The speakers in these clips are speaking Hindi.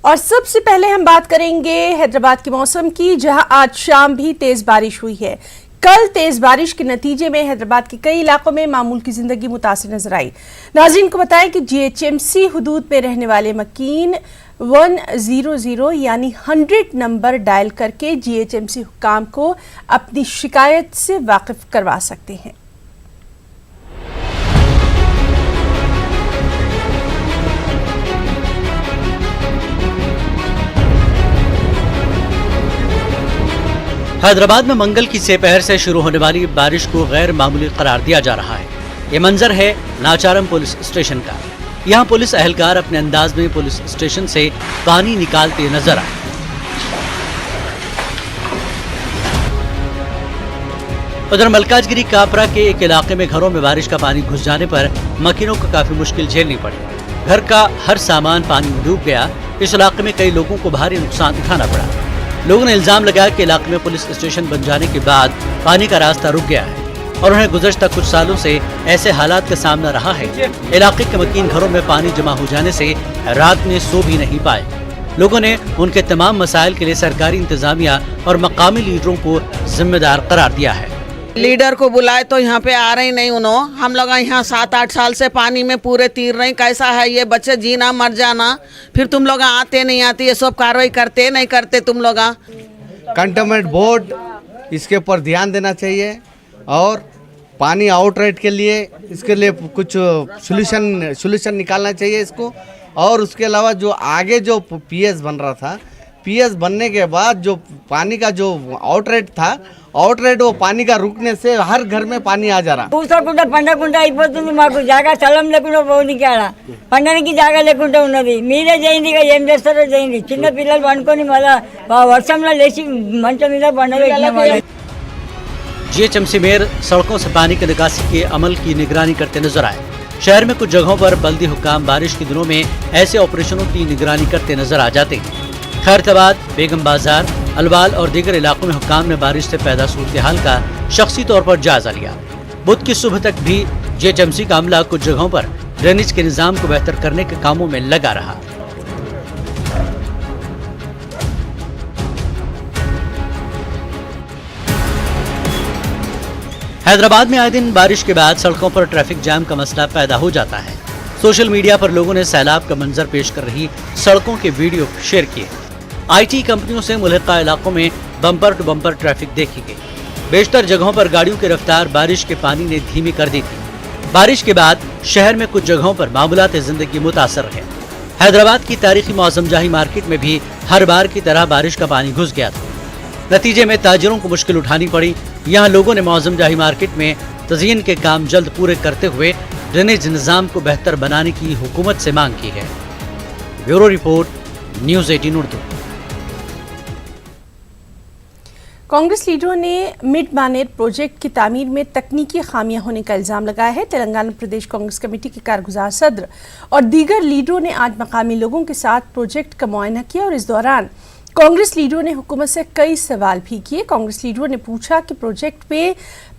और सबसे पहले हम बात करेंगे हैदराबाद के मौसम की, जहां आज शाम भी तेज बारिश हुई है। कल तेज बारिश के नतीजे में हैदराबाद के कई इलाकों में मामूल की जिंदगी मुतासिर नजर आई। नाज़रीन को बताएं कि जीएचएमसी हुदूद में रहने वाले मकीन 100 यानी 100 नंबर डायल करके जीएचएमसी हुक्काम को अपनी शिकायत से वाकिफ करवा सकते हैं। हैदराबाद में मंगल की दोपहर से शुरू होने वाली बारिश को गैर मामूली करार दिया जा रहा है। ये मंजर है नाचारम पुलिस स्टेशन का। यहाँ पुलिस एहलकार अपने अंदाज में पुलिस स्टेशन से पानी निकालते नजर आए। उधर मलकाजगिरी कापरा के एक इलाके में घरों में बारिश का पानी घुस जाने पर मकीनों को काफी मुश्किल झेलनी पड़ी। घर का हर सामान पानी में डूब गया। इस इलाके में कई लोगों को भारी नुकसान उठाना पड़ा। लोगों ने इल्जाम लगाया कि इलाके में पुलिस स्टेशन बन जाने के बाद पानी का रास्ता रुक गया है और उन्हें गुज़श्ता कुछ सालों से ऐसे हालात का सामना रहा है। इलाके के मकीन घरों में पानी जमा हो जाने से रात में सो भी नहीं पाए। लोगों ने उनके तमाम मसाइल के लिए सरकारी इंतजामिया और मकामी लीडरों को जिम्मेदार करार दिया है। लीडर को बुलाए तो यहाँ पे आ रहे नहीं उन्होंने। हम लोग यहाँ 7-8 साल से पानी में पूरे तीर रहे। कैसा है ये बच्चे जीना मर जाना, फिर तुम लोग आते नहीं आते, ये सब कार्रवाई करते नहीं करते तुम लोग। कंटेनमेंट बोर्ड इसके ऊपर ध्यान देना चाहिए और पानी आउटलेट के लिए इसके लिए कुछ सोल्यूशन निकालना चाहिए इसको। और उसके अलावा जो आगे जो पीएस बन रहा था, पीएस बनने के बाद जो पानी का जो आउटलेट था, आउटलेट वो पानी का रुकने से हर घर में पानी आ जा रहा। పండకుండా అయిపోతుంది మాకు జాగా స్థలం లేకుండా పోనీకి ఆడ పండడానికి జాగా లేకుండా ఉన్నది। మీరే చేయండి, ఇక ఏం చేస్తారో చేయండి। చిన్న పిల్లలు పండుకొని మళ్ళా వర్షంలో లేచి మంచం మీద పండగ। जीएचएमसी मेयर सड़कों से पानी की निकासी के अमल की निगरानी करते नजर आए। शहर में कुछ जगहों पर बल्दी हुक्काम बारिश के दिनों में ऐसे ऑपरेशनों की निगरानी करते नजर आ जाते हैं। खैरताबाद, बेगम बाजार, अलवाल और दीगर इलाकों में हुक्काम ने बारिश से पैदा सूरत हाल का शख्सी तौर पर जायजा लिया। बुध की सुबह तक भी जीएचएमसी का अमला कुछ जगहों पर ड्रेनेज के निजाम को बेहतर करने के कामों में लगा रहा। हैदराबाद में आए दिन बारिश के बाद सड़कों पर ट्रैफिक जाम का मसला पैदा हो जाता है। सोशल मीडिया पर लोगों ने सैलाब का मंजर पेश कर रही सड़कों के वीडियो शेयर किए। आईटी कंपनियों से मुल्हिका इलाकों में बम्पर टू बम्पर ट्रैफिक देखी गई। बेशतर जगहों पर गाड़ियों की रफ्तार बारिश के पानी ने धीमी कर दी थी। बारिश के बाद शहर में कुछ जगहों पर मामूलात जिंदगी मुतासर है। हैदराबाद की तारीखी मौसम जाही मार्केट में भी हर बार की तरह बारिश का पानी घुस गया था। नतीजे में ताजिरों को मुश्किल उठानी पड़ी। यहाँ लोगों ने मौसम जाही मार्केट में तज़यीन के काम जल्द पूरे करते हुए ड्रेनेज निज़ाम को बेहतर बनाने की हुकूमत से मांग की है। Bureau report, news 18 Urdu. Congress लीडरों ने मिड मानेर प्रोजेक्ट की तामीर में तकनीकी खामियां होने का इल्जाम लगाया है। तेलंगाना प्रदेश कांग्रेस कमेटी के कारगुजार सदर और दीगर लीडरों ने आज मकामी लोगों के साथ प्रोजेक्ट का मुआयना किया और इस दौरान कांग्रेस लीडरों ने हुकूमत से कई सवाल भी किए। कांग्रेस लीडरों ने पूछा कि प्रोजेक्ट पे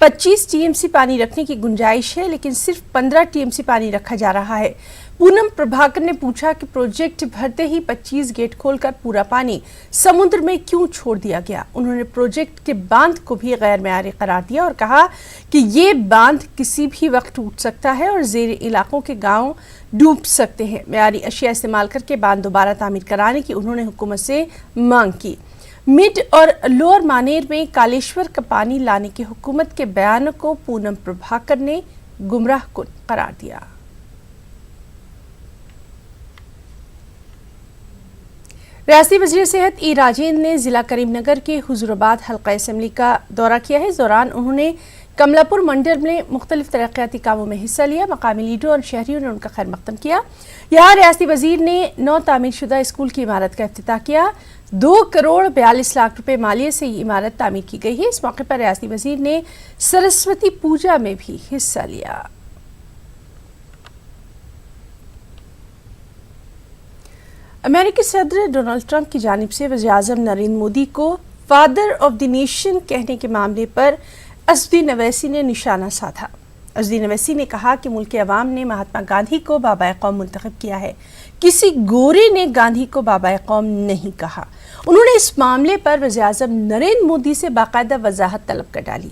25 टीएमसी पानी रखने की गुंजाइश है, लेकिन सिर्फ 15 टीएमसी पानी रखा जा रहा है। पूनम प्रभाकर ने पूछा कि प्रोजेक्ट भरते ही 25 गेट खोलकर पूरा पानी समुद्र में क्यों छोड़ दिया गया। उन्होंने प्रोजेक्ट के बांध को भी गैर मेयारी करार दिया और कहा कि ये बांध किसी भी वक्त टूट सकता है और ज़ेर इलाकों के गांव डूब सकते हैं। मेयारी अशिया इस्तेमाल करके बांध दोबारा तामीर कराने की उन्होंने हुकूमत से मांग की। मिड और लोअर मानेर में कालेश्वर का पानी लाने के हुकूमत के बयान को पूनम प्रभाकर ने गुमराह कुन करार दिया। रियासती वज़ीर सेहत ई राजेंद्र ने जिला करीमनगर के हुजूराबाद हल्का असम्बली का दौरा किया है। इस दौरान उन्होंने कमलापुर मंडल में मुख्तलिफ तरक्याती कामों में हिस्सा लिया। मकामी लीडरों और शहरियों ने उनका खैर मकदम किया। यहाँ रियासती वज़ीर ने 9 तामीरशुदा स्कूल की इमारत का इफ्तिताह किया। 2 करोड़ 42 लाख रुपए मालियत से ये इमारत तामीर की गई है। इस मौके पर रियासती वज़ीर ने सरस्वती पूजा में भी हिस्सा लिया। अमेरिकी सदर डोनाल्ड ट्रंप की जानिब से वज़ीर-ए-आज़म नरेंद्र मोदी को फादर ऑफ द नेशन कहने के मामले पर असदी नवैसी ने निशाना साधा। अज़दीन अवैसी ने कहा कि मुल्क के अवाम ने महात्मा गांधी को बाबा कौम मुंतखब किया है, किसी गोरे ने गांधी को बाबा कौम नहीं कहा। उन्होंने इस मामले पर वज़ीर-ए-आज़म नरेंद्र मोदी से बाकायदा वजाहत तलब कर डाली।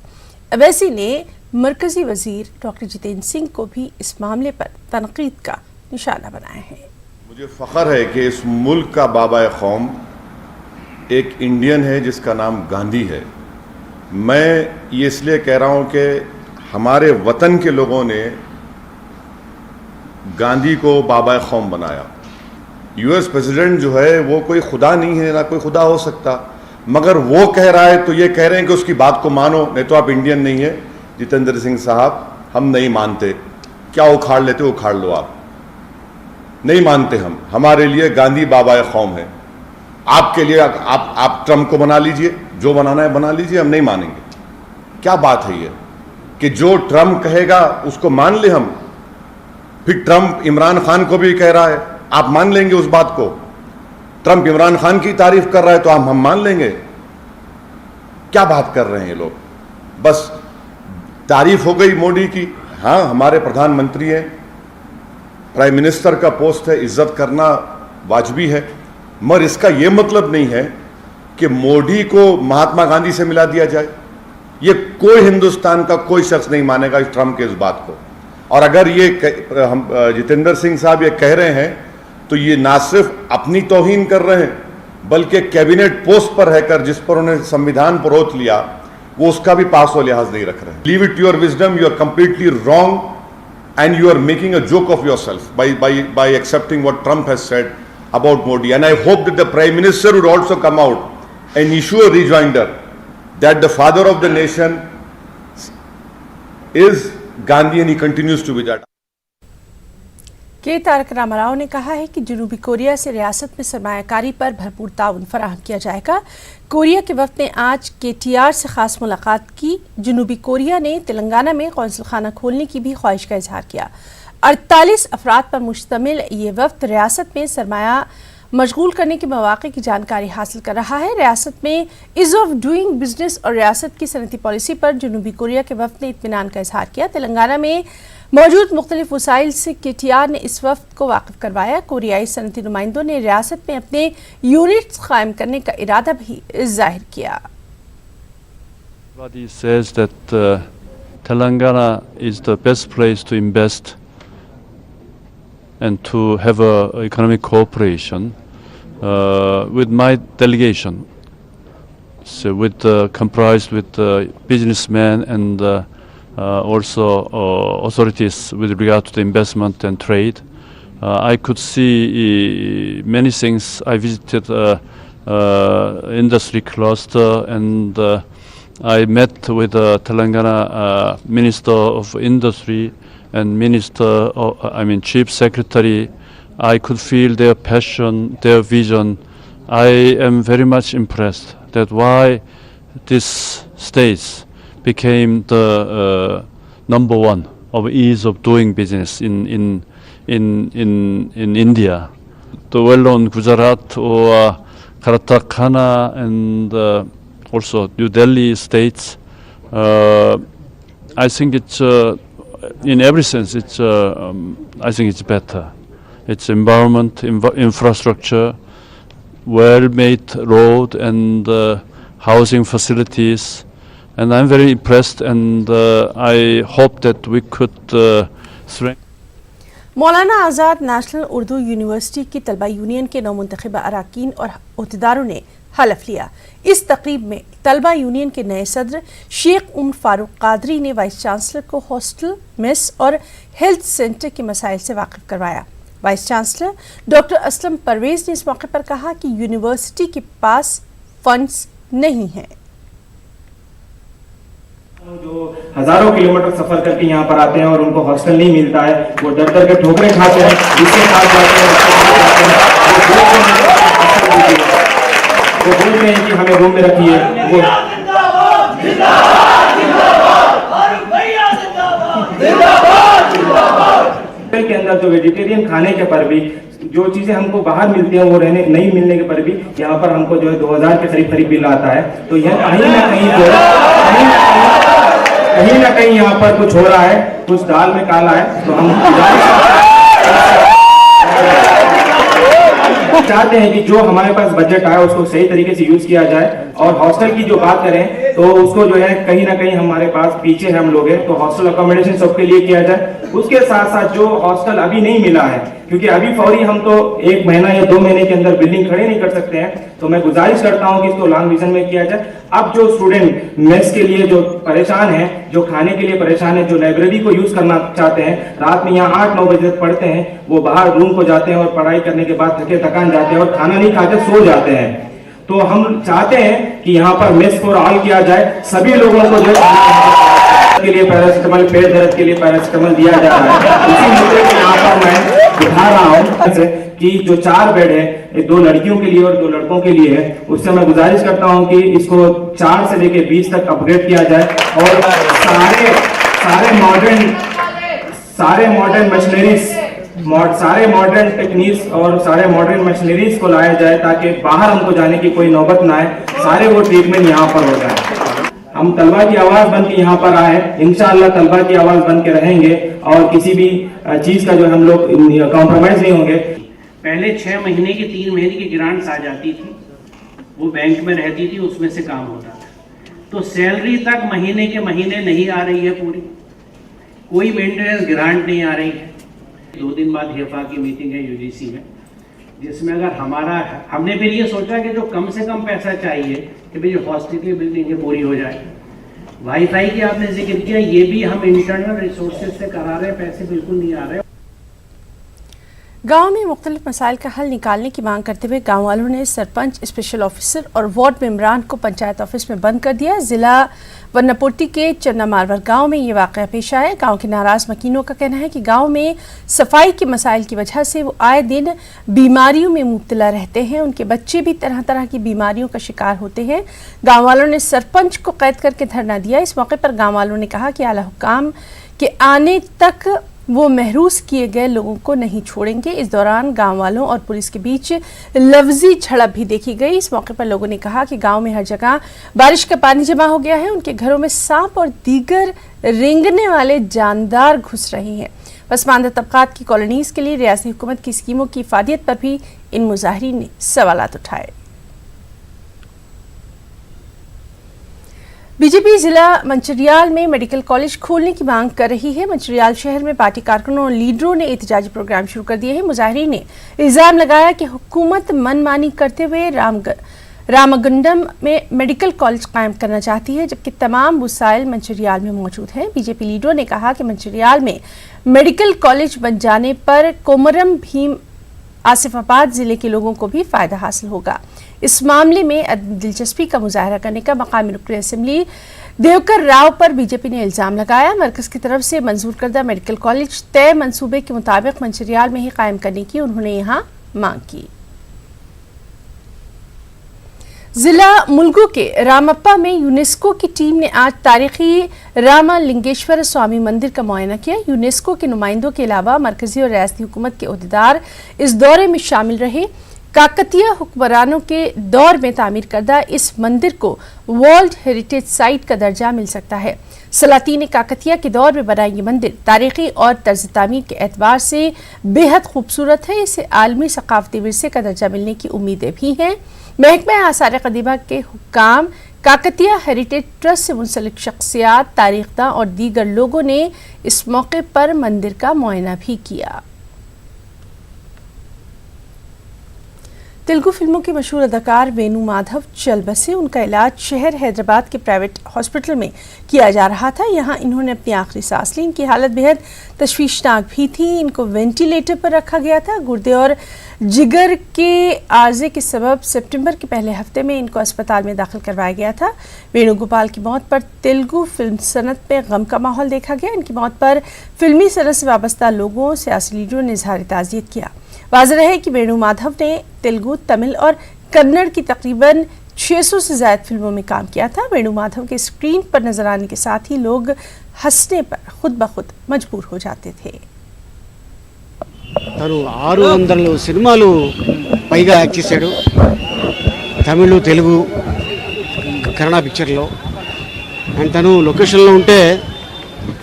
अवैसी ने मरकजी वजीर डॉक्टर जितेंद्र सिंह को भी इस मामले पर तनकीद का निशाना बनाया है। मुझे फ़ख्र है कि इस मुल्क का बाबा कौम एक इंडियन है जिसका नाम गांधी है। मैं ये इसलिए कह रहा हूँ कि हमारे वतन के लोगों ने गांधी को बाबा कौम बनाया। यूएस प्रेसिडेंट जो है वो कोई खुदा नहीं है, ना कोई खुदा हो सकता, मगर वो कह रहा है तो ये कह रहे हैं कि उसकी बात को मानो, नहीं तो आप इंडियन नहीं है। जितेंद्र सिंह साहब, हम नहीं मानते, क्या उखाड़ लेते उखाड़ लो, आप नहीं मानते। हम हमारे लिए गांधी बाबा कौम है। आपके लिए आप ट्रंप को बना लीजिए, जो बनाना है बना लीजिए, हम नहीं मानेंगे। क्या बात है ये कि जो ट्रंप कहेगा उसको मान ले हम। फिर ट्रंप इमरान खान को भी कह रहा है, आप मान लेंगे उस बात को। ट्रंप इमरान खान की तारीफ कर रहा है तो हम मान लेंगे। क्या बात कर रहे हैं ये लोग। बस तारीफ हो गई मोदी की, हाँ हमारे प्रधानमंत्री हैं, प्राइम मिनिस्टर का पोस्ट है, इज्जत करना वाजिबी है, मगर इसका यह मतलब नहीं है कि मोदी को महात्मा गांधी से मिला दिया जाए। ये कोई हिंदुस्तान का कोई शख्स नहीं मानेगा इस ट्रंप के इस बात को। और अगर ये हम जितेंद्र सिंह साहब ये कह रहे हैं तो ये ना सिर्फ अपनी तौहीन कर रहे हैं बल्कि कैबिनेट पोस्ट पर रहकर जिस पर उन्होंने संविधान पर ओथ लिया वो उसका भी पास व लिहाज नहीं रख रहे हैं। Leave it to your wisdom, you are completely wrong and you are making a joke of yourself by accepting what Trump has said about Modi. And I hope that the Prime Minister would also come out and issue a rejoinder that the father of the nation is Gandhi and he continues to be that. के तारक रामाराव ने कहा है कि जनूबी कोरिया से रियासत में सरमायाकारी पर भरपूर ताउन फराहम किया जाएगा। कोरिया के वक्त ने आज KTR से खास मुलाकात की। जनूबी कोरिया ने तेलंगाना में कौंसल खाना खोलने की भी ख्वाहिश का इजहार किया। 48 अफराद पर मुश्तमिल ये वक्त रियासत में सरमाया मशगूल करने के मौक़े की जानकारी हासिल कर रहा है। रियासत में इज़ ऑफ डूइंग बिजनेस और रियासत की सनती पॉलिसी पर जनूबी कोरिया के वक्त ने इत्मीनान का इजहार किया। तेलंगाना में मौजूद मुख्तलिफ वसाइल से KTR ने इस वक्त को वाकिफ करवाया। कोरियाई सनती नुमाइंदों ने रियासत में अपने यूनिट्स कायम करने का इरादा भी जाहिर किया। Everybody says that Telangana is the best place to invest and to have economic cooperation with my delegation, so comprised with businessmen and also authorities with regard to the investment and trade. I could see many things. I visited industry cluster and I met with Telangana Minister of Industry and Chief Secretary. I could feel their passion, their vision. I am very much impressed that why this state became the number one of ease of doing business in India. The well-known Gujarat or Karnataka and also New Delhi states. I think it's in every sense I think it's better. It's environment, infrastructure, well-made road and housing facilities. And I'm very impressed and I hope that we could strengthen. Maulana Azad national Urdu university की तलबा यूनियन के नौमुंतखबा अरकान और अहदेदारों ने हलफ लिया। इस तकरीब में तलबा यूनियन के नए सदर शेख उमर फारूक कादरी ने वाइस चांसलर को हॉस्टल, मेस और हेल्थ सेंटर के मसाइल से वाकिफ करवाया। Vice chancellor doctor Aslam Parvez ने इस मौके पर कहा कि यूनिवर्सिटी के पास फंड्स नहीं हैं। जो हजारों किलोमीटर सफर करके यहाँ पर आते हैं और उनको हॉस्टल नहीं मिलता है, वो डर डर के ठोकरें खाते हैं, जिसके साथ जाते हैं वो बोलते हैं कि हमें रूम में रखिए। के अंदर जो वेजिटेरियन खाने के पर भी जो चीजें हमको बाहर मिलती हैं वो रहने नहीं मिलने के पर भी यहाँ पर हमको जो है 2000 के करीब बिल आता है। तो यह कहीं ना कहीं कहीं ना कहीं यहाँ पर कुछ हो रहा है, कुछ दाल में काला है। तो हम चाहते हैं कि जो हमारे पास बजट आया उसको सही तरीके से यूज किया जाए। और हॉस्टल की जो बात करें तो उसको जो है कहीं ना कहीं हमारे पास पीछे हम लोग हैं, तो हॉस्टल अकोमोडेशन सबके लिए किया जाए। उसके साथ साथ जो हॉस्टल अभी नहीं मिला है, क्योंकि अभी फौरी हम तो 1 महीना या 2 महीने के अंदर बिल्डिंग खड़े नहीं कर सकते हैं, तो मैं गुजारिश करता हूं कि इसको लॉन्ग विजन में किया जाए। अब जो स्टूडेंट मेस के लिए जो परेशान है, जो खाने के लिए परेशान है, जो लाइब्रेरी को यूज करना चाहते हैं, रात में यहाँ 8-9 बजे तक पढ़ते हैं, वो बाहर रूम को जाते हैं और पढ़ाई करने के बाद थके थकान जाते हैं और खाना नहीं खाते सो जाते हैं। तो हम चाहते हैं कि यहाँ पर मेस फॉर ऑल किया जाए। सभी लोगों को जो के लिए पैरासिटामॉल, पेट दर्द के लिए पैरासिटामॉल दिया जा रहा है। इसी मुद्दे को यहाँ पर मैं दिखा रहा हूँ कि जो 4 बेड है 2 लड़कियों के लिए और 2 लड़कों के लिए है, उससे मैं गुजारिश करता हूँ कि इसको 4 से लेके 20 तक अपग्रेड किया जाए और सारे मॉडर्न मशीनरीज, सारे मॉडर्न टेक्निक्स और सारे मॉडर्न मशीनरीज को लाया जाए, ताकि बाहर हमको जाने की कोई नौबत ना आए। सारे वो ट्रीटमेंट यहाँ पर हो जाए। हम तलबा की आवाज बन के यहाँ पर आए, इंशाअल्लाह तलबा की आवाज बन के रहेंगे और किसी भी चीज का जो हम लोग कॉम्प्रोमाइज नहीं होंगे। पहले 6 महीने की 3 महीने की ग्रांट्स आ जाती थी, वो बैंक में रहती थी, उसमें से काम होता था। तो सैलरी तक महीने के महीने नहीं आ रही है पूरी, कोई मेंटेनेंस ग्रांट नहीं आ रही है। 2 दिन बाद हेफा की मीटिंग है यूजीसी में, जिसमें अगर हमने फिर ये सोचा कि जो कम से कम पैसा चाहिए कि भाई जो हॉस्टल की बिल्डिंग है पूरी हो जाए। वाईफाई की आपने जिक्र किया, ये भी हम इंटरनल रिसोर्सेज से करा रहे हैं, पैसे बिल्कुल नहीं आ रहे। गांव में मुख्तलिफ मसाइल का हल निकालने की मांग करते हुए गांव वालों ने सरपंच, स्पेशल ऑफिसर और वार्ड मेंबरान को पंचायत ऑफिस में बंद कर दिया। जिला वन्नापोटी के चन्ना मारवर गांव में ये वाकया पेश आया। गांव के नाराज मकीनों का कहना है कि गांव में सफाई के मसाइल की वजह से वो आए दिन बीमारियों में मुब्तला रहते हैं। उनके बच्चे भी तरह तरह की बीमारियों का शिकार होते हैं। गाँव वालों ने सरपंच को कैद करके धरना दिया। इस मौके पर गाँव वालों ने कहा कि आला हुक्काम के आने तक वो महरूस किए गए लोगों को नहीं छोड़ेंगे। इस दौरान गांव वालों और पुलिस के बीच लफ्जी झड़प भी देखी गई। इस मौके पर लोगों ने कहा कि गांव में हर जगह बारिश का पानी जमा हो गया है। उनके घरों में सांप और दीगर रेंगने वाले जानदार घुस रहे हैं। पसमानदा तबकात की कॉलोनीज के लिए रियासती हुकूमत की स्कीमों की इफादियत पर भी इन मुजाहिरीन ने सवालात उठाए। बीजेपी जिला मंचिरियाल में मेडिकल कॉलेज खोलने की मांग कर रही है। मंचिरियाल शहर में पार्टी कारकुनों और लीडरों ने एहतजाजी प्रोग्राम शुरू कर दिए हैं। मुजाहिरीन ने इल्जाम लगाया कि हुकूमत मनमानी करते हुए रामगंडम में मेडिकल कॉलेज कायम करना चाहती है, जबकि तमाम वसाइल मंचिरियाल में मौजूद हैं। बीजेपी लीडरों ने कहा कि मंचिरियाल में मेडिकल कॉलेज बन जाने पर कोमरम भीम आसिफाबाद जिले के लोगों को भी फायदा हासिल होगा। इस मामले में दिलचस्पी का मुजाहरा करने का मकामी रुकन असेंबली देवकर राव पर बीजेपी ने इल्जाम लगाया। मरकज की तरफ से मंजूर करदा मेडिकल कॉलेज तय मंसूबे के मुताबिक मंचिरियाल में ही कायम करने की उन्होंने यहाँ मांग की। जिला मुलगू के रामप्पा में यूनेस्को की टीम ने आज तारीखी रामलिंगेश्वर स्वामी मंदिर का मुआयना किया। यूनेस्को के नुमाइंदों के अलावा मरकजी और रियासती हुकूमत के ओहदेदार इस दौरे में शामिल रहे। काकतिया हुक्मरानों के दौर में तामीर करदा इस मंदिर को वर्ल्ड हेरिटेज साइट का दर्जा मिल सकता है। सलातीन काकतिया के दौर में बना ये मंदिर तारीखी और तर्ज तामीर के एतबार से बेहद खूबसूरत है। इसे आलमी सकाफती विरसे का दर्जा मिलने की उम्मीदें भी हैं। महकमा आसार कदीमा के हुक्काम, काकतिया हेरिटेज ट्रस्ट से मुंसलिक शख्सियात, तारीखदां और दीगर लोगों ने इस मौके पर मंदिर का मुआयना भी किया। तेलुगु फिल्मों के मशहूर अदाकार वेणु माधव चल बसे। उनका इलाज शहर हैदराबाद के प्राइवेट हॉस्पिटल में किया जा रहा था। यहाँ इन्होंने अपनी आखिरी सांस ली। इनकी हालत बेहद तशवीशनाक भी थी। इनको वेंटिलेटर पर रखा गया था। गुर्दे और जिगर के आर्जे के सबब सितंबर के पहले हफ्ते में इनको अस्पताल में दाखिल करवाया गया था। वेणुगोपाल की मौत पर तेलुगु फिल्म सनत में गम का माहौल देखा गया। इनकी मौत पर फिल्मी सनत से वाबस्ता लोगों, सियासी लीडरों ने इज़हार ताज़ियत किया। वाज़ेह रहे कि वेणु माधव ने तेलुगु, तमिल और कन्नड़ की तकरीबन 600 से ज़्यादा फिल्मों में काम किया था। वेणु माधव के स्क्रीन पर नजर आने के साथ ही लोग हंसने पर खुद ब खुद मजबूर हो जाते थे। తను 600 సినిమాలు పైగా యాక్ట్ చేశాడు. తమిళ, తెలుగు, కన్నడ పిక్చర్లో. అండ్ తను లొకేషన్లో ఉంటే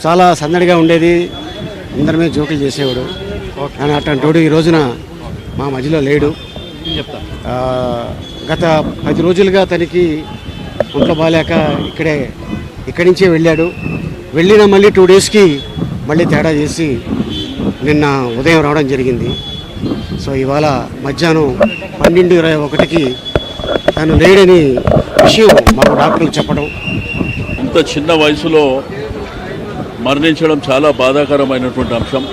చాలా సందడిగా ఉండేది, అందరి మీద జోకులు చేసేవాడు. కానీ అట్లాంటి ఈ రోజున మా మధ్యలో లేడు. గత 10 రోజులుగా తనకి ఒంట్లో బాగాలేక ఇక్కడి నుంచే వెళ్ళాడు. వెళ్ళిన మళ్ళీ 2 డేస్కి మళ్ళీ తేడా చేసి నిన్న ఉదయం రావడం జరిగింది. సో ఇవాళ మధ్యాహ్నం 12:21కి తను లేడని విషయం మాకు డాక్టర్లు చెప్పడం. ఇంత చిన్న వయసులో మరణించడం చాలా బాధాకరమైనటువంటి అంశం.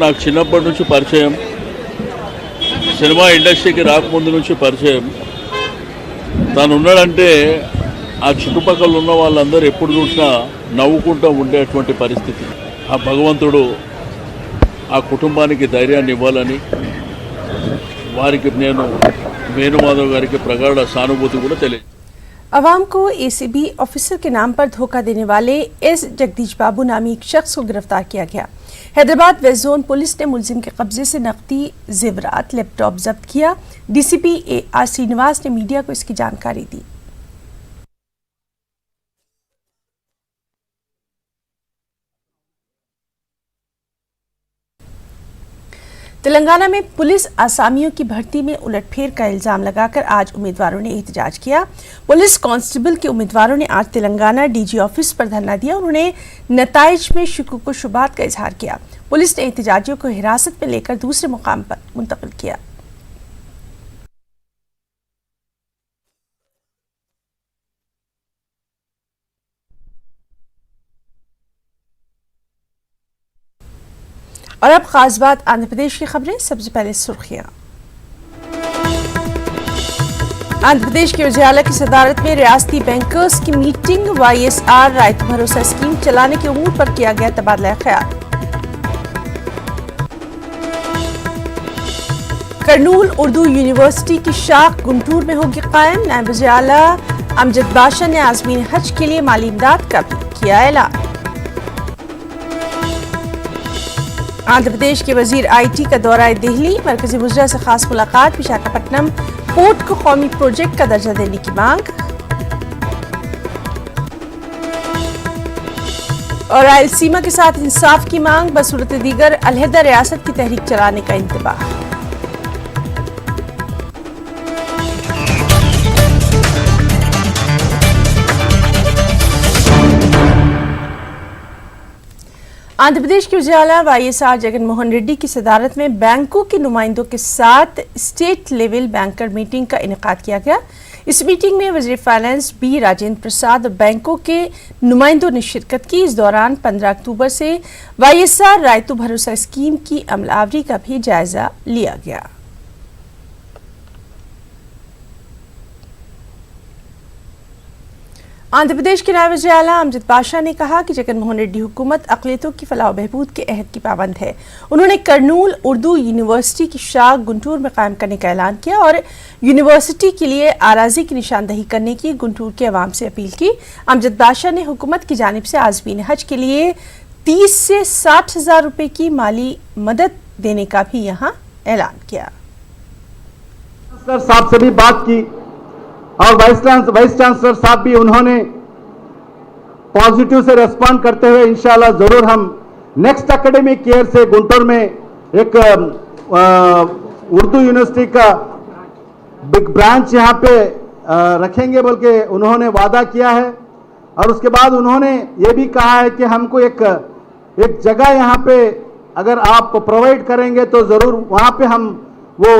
నాకు చిన్నప్పటి నుంచి పరిచయం, సినిమా ఇండస్ట్రీకి రాకముందు నుంచి పరిచయం. తను ఉన్నాడంటే ఆ చుట్టుపక్కల ఉన్న వాళ్ళందరూ ఎప్పుడు చూసినా నవ్వుకుంటూ ఉండేటువంటి పరిస్థితి. ఆ భగవంతుడు ఆ కుటుంబానికి ధైర్యాన్ని ఇవ్వాలని వారికి నేను వేణుమాధవ్ గారికి ప్రగాఢ సానుభూతి కూడా తెలియదు. अवाम को एसीबी ऑफिसर के नाम पर धोखा देने वाले एस जगदीश बाबू नामी एक शख्स को गिरफ्तार किया गया। हैदराबाद वेस्ट जोन पुलिस ने मुलजिम के कब्जे से नकदी, जेवरात, लैपटॉप जब्त किया। डीसीपी AR श्रीनिवास ने मीडिया को इसकी जानकारी दी। तेलंगाना में पुलिस आसामियों की भर्ती में उलटफेर का इल्जाम लगाकर आज उम्मीदवारों ने एहतजाज किया। पुलिस कांस्टेबल के उम्मीदवारों ने आज तेलंगाना डीजी ऑफिस पर धरना दिया। उन्होंने नताइज में शुकूक शुबात का इजहार किया। पुलिस ने एहतजाजियों को हिरासत में लेकर दूसरे मुकाम पर मुंतकिल किया। और अब खास बात आंध्र प्रदेश की खबरें। सबसे पहले सुर्खियां। आंध्र प्रदेश के वज़ीर-ए-आला की सदारत में रियासती बैंकर्स की मीटिंग। YSR रायतु भरोसा स्कीम चलाने के उमूर पर किया गया तबादला ख्याल। करनूल उर्दू यूनिवर्सिटी की शाख गुंटूर में होगी कायम। नायब वज़ीर-ए-आला अमजद बाशा ने आज़मीन हज के लिए माली इमदाद का भी किया ऐलान। आंध्र प्रदेश के वजीर IT का दौरा दिल्ली। मरकजी वज़ीर से खास मुलाकात। विशाखापट्टनम पोर्ट को कौमी प्रोजेक्ट का दर्जा देने की मांग। और रायलसीमा के साथ इंसाफ की मांग। बसूरत दीगर अलहदा रियासत की तहरीक चलाने का इंतबाह। आंध्र प्रदेश के वज़ीर-ए-आला YSR जगन मोहन रेड्डी की सदारत में बैंकों के नुमाइंदों के साथ स्टेट लेवल बैंकर मीटिंग का इनेकाद किया गया। इस मीटिंग में वज़ीर फाइनेंस B राजेंद्र प्रसाद और बैंकों के नुमाइंदों ने शिरकत की। इस दौरान 15 अक्टूबर से YSR रायतु भरोसा स्कीम की अमलावरी का भी जायजा लिया गया। आंध्र प्रदेश के नायब वज़ीर-ए-आला अमजद बाशा ने कहा कि जगन मोहन रेड्डी हुकूमत अक़लियतों की फलाह बहबूद के अहद की पाबंद है। उन्होंने करनूल उर्दू यूनिवर्सिटी की शाख गुंटूर में कायम करने का ऐलान किया और यूनिवर्सिटी के लिए आराजी की निशानदही करने की गुंटूर के अवाम से अपील की। अमजद बाशा ने हुकूमत की जानिब से आज़मीन हज के लिए 30 से 60 हज़ार रुपये की माली मदद देने का भी यहाँ ऐलान किया। साहब से भी बात की और वाइस चांसलर साहब भी उन्होंने पॉजिटिव से रेस्पॉन्ड करते हुए इंशाल्लाह जरूर हम नेक्स्ट एकेडमिक ईयर से गुंटूर में एक उर्दू यूनिवर्सिटी का बिग ब्रांच यहाँ पे रखेंगे बोल के उन्होंने वादा किया है। और उसके बाद उन्होंने ये भी कहा है कि हमको एक जगह यहाँ पे अगर आप प्रोवाइड करेंगे तो ज़रूर वहाँ पे हम वो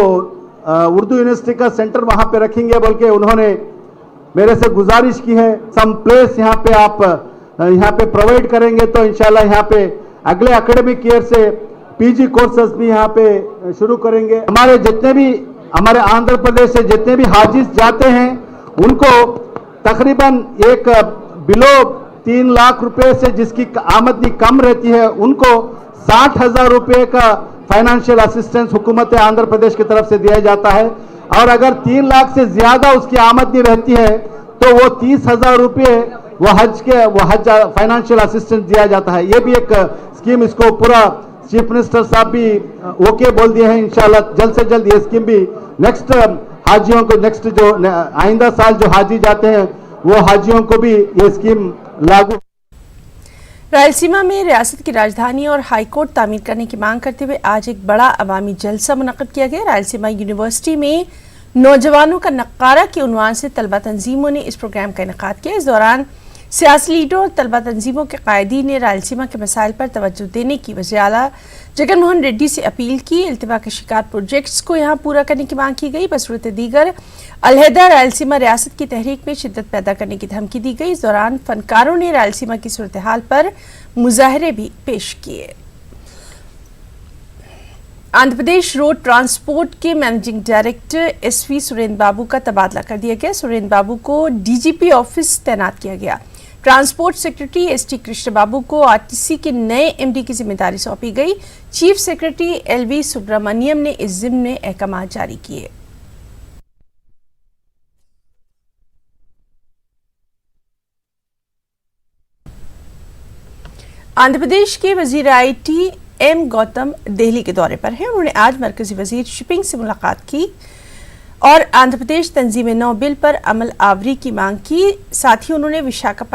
उर्दू यूनिवर्सिटी का सेंटर वहाँ पे रखेंगे बोल के उन्होंने मेरे से गुजारिश की है। सम प्लेस यहाँ पे आप यहाँ पे प्रोवाइड करेंगे तो इंशाल्लाह यहाँ पे अगले एकेडमिक ईयर से PG कोर्सेज भी यहाँ पे शुरू करेंगे। हमारे जितने भी हमारे आंध्र प्रदेश से जितने भी हाजिज जाते हैं उनको तकरीबन एक बिलो 3 लाख रुपए से जिसकी आमदनी कम रहती है उनको 60,000 रुपये का फाइनेंशियल असिस्टेंस हुकूमत आंध्र प्रदेश की तरफ से दिया जाता है। और अगर 3 लाख से ज्यादा उसकी आमदनी रहती है तो वो 30,000 रुपये वो हज फाइनेंशियल असिस्टेंस दिया जाता है। ये भी एक स्कीम, इसको पूरा चीफ मिनिस्टर साहब भी ओके बोल दिए हैं। इंशाल्लाह जल्द से जल्द ये स्कीम भी नेक्स्ट हाजियों को नेक्स्ट जो आइंदा साल जो हाजी जाते हैं वो हाजियों को भी ये स्कीम लागू। रायलसीमा में रियासत की राजधानी और हाईकोर्ट तामीर करने की मांग करते हुए आज एक बड़ा अवामी जलसा मुनक्किद किया गया। रायलसीमा यूनिवर्सिटी में नौजवानों का नक्कारा के उन्वान से तलबा तंजीमों ने इस प्रोग्राम का इनेकाद किया। इस दौरान सियासी लीडर और तलबा तंजीमों के कायदीन ने रायलसीमा के मसाइल पर तवज्जो देने की वज़ीर आला जगन मोहन रेड्डी से अपील की। इल्तिवा के शिकार प्रोजेक्ट्स को यहाँ पूरा करने की मांग की गई। बसूरत दीगर अलहदा रायलसीमा रियासत की तहरीक में शिद्दत पैदा करने की धमकी दी गई। इस दौरान फनकारों ने रायलसीमा की सूरत हाल पर मुजाहरे भी पेश किए। आंध्र प्रदेश रोड ट्रांसपोर्ट के मैनेजिंग डायरेक्टर SV सुरेंद्र बाबू का तबादला कर दिया गया। सुरेंद्र बाबू को DGP ऑफिस तैनात किया गया। ट्रांसपोर्ट सेक्रेटरी ST कृष्ण बाबू को RTC के नए MD की जिम्मेदारी सौंपी गई। चीफ सेक्रेटरी LV सुब्रमण्यम ने इस जिम्मे में अहकाम जारी किए। आंध्र प्रदेश के वजीर IT M गौतम दिल्ली के दौरे पर हैं। उन्होंने आज मरकजी वजीर शिपिंग से मुलाकात की और आंध्र प्रदेश तंजीम 9 बिल पर अमल आवरी की मांग की। साथ ही उन्होंने विशाखापट्टनम